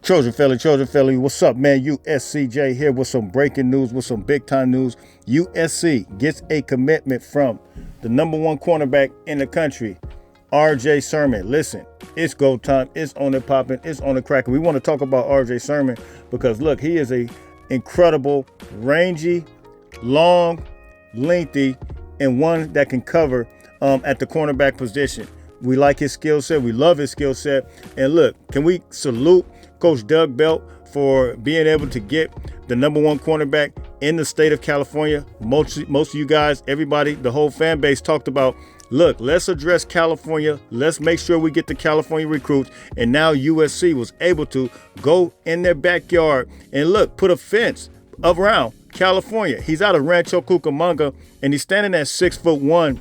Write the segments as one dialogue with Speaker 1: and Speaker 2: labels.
Speaker 1: Trojan Philly, what's up, man? USCJ here with some breaking news, with some big time news. USC gets a commitment from the number one cornerback in the country, RJ Sermon. Listen, it's go time. It's on the popping. It's on the cracking. We want to talk about RJ Sermon because look, he is a incredible, rangy, long, lengthy, and one that can cover at the cornerback position. We like his skill set. We love his skill set. And look, can we salute Coach Doug Belt for being able to get the number one cornerback in the state of California? Most of you guys, everybody, the whole fan base talked about, look, let's address California. Let's make sure we get the California recruits. And now USC was able to go in their backyard and look, put a fence around California. He's out of Rancho Cucamonga and he's standing at 6'1",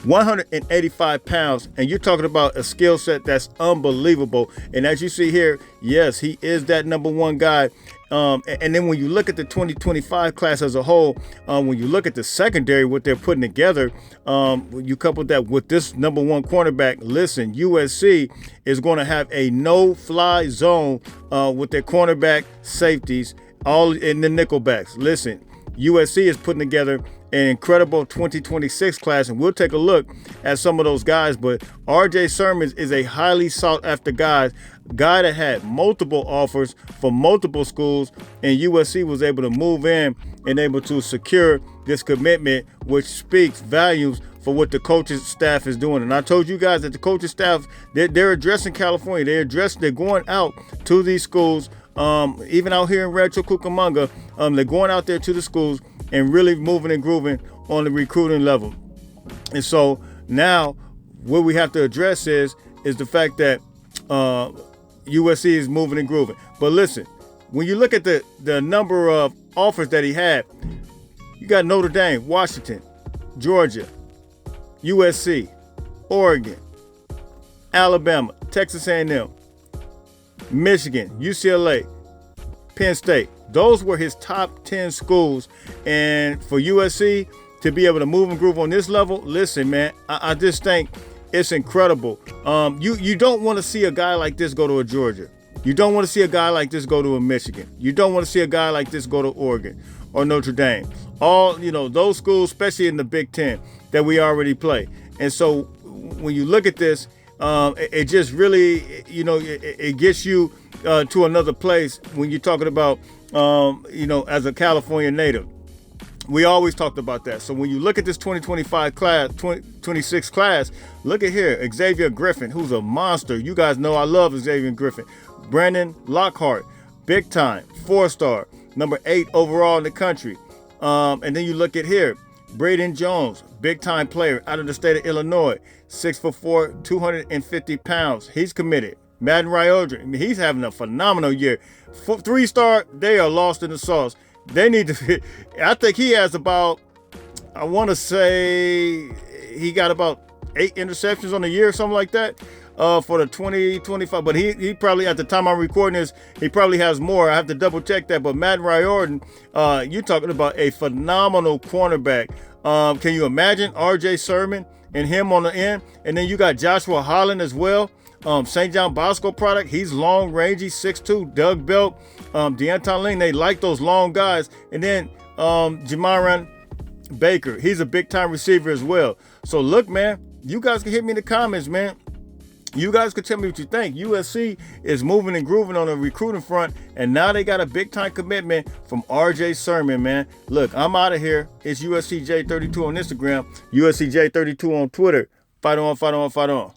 Speaker 1: 185 pounds, and you're talking about a skill set that's unbelievable. And as you see here, yes, he is that number one guy. And then when you look at the 2025 class as a whole, when you look at the secondary, what they're putting together, you couple that with this number one cornerback, listen, USC is going to have a no-fly zone with their cornerback safeties, all in the nickelbacks. Listen, USC is putting together an incredible 2026 class, and we'll take a look at some of those guys. But RJ Sermon is a highly sought after guy that had multiple offers from multiple schools, and USC was able to move in and able to secure this commitment, which speaks volumes for what the coaching staff is doing. And I told you guys that the coaching staff, they're addressing California. They're going out to these schools, even out here in Rancho Cucamonga. They're going out there to the schools and really moving and grooving on the recruiting level. And so now what we have to address is the fact that USC is moving and grooving. But listen, when you look at the number of offers that he had, you got Notre Dame, Washington, Georgia, USC, Oregon, Alabama, Texas A&M, Michigan, UCLA, Penn State. Those were his top 10 schools. And for USC to be able to move and groove on this level, listen, man, I just think it's incredible. You don't want to see a guy like this go to a Georgia. You don't want to see a guy like this go to a Michigan. You don't want to see a guy like this go to Oregon or Notre Dame. All, those schools, especially in the Big Ten that we already play. And so when you look at this, it just really, it gets you to another place when you're talking about, as a California native. We always talked about that. So when you look at this 2025 class, 2026 class, look at here, Xavier Griffin, who's a monster. You guys know I love Xavier Griffin. Brandon Lockhart, big time, 4-star, number 8 overall in the country. And then you look at here, Braden Jones, big time player out of the state of Illinois, 6'4", 250 pounds. He's committed. Madden Ryodra, he's having a phenomenal year. 3-star, they are lost in the sauce. They need to, I think he has about, I want to say he got about 8 interceptions on the year, something like that, for the 2025. But he probably, at the time I'm recording this, he probably has more. I have to double check that. But Madden Ryodra, you're talking about a phenomenal cornerback. Can you imagine RJ Sermon and him on the end? And then you got Joshua Holland as well. St. John Bosco product. He's long, rangy, 6'2". Doug Belt, Deanton Ling. They like those long guys. And then Jamaron Baker. He's a big time receiver as well. So look, man, you guys can hit me in the comments, man. You guys can tell me what you think. USC is moving and grooving on the recruiting front, and now they got a big time commitment from RJ Sermon, man. Look, I'm out of here. It's USCJ32 on Instagram, USCJ32 on Twitter. Fight on, fight on, fight on.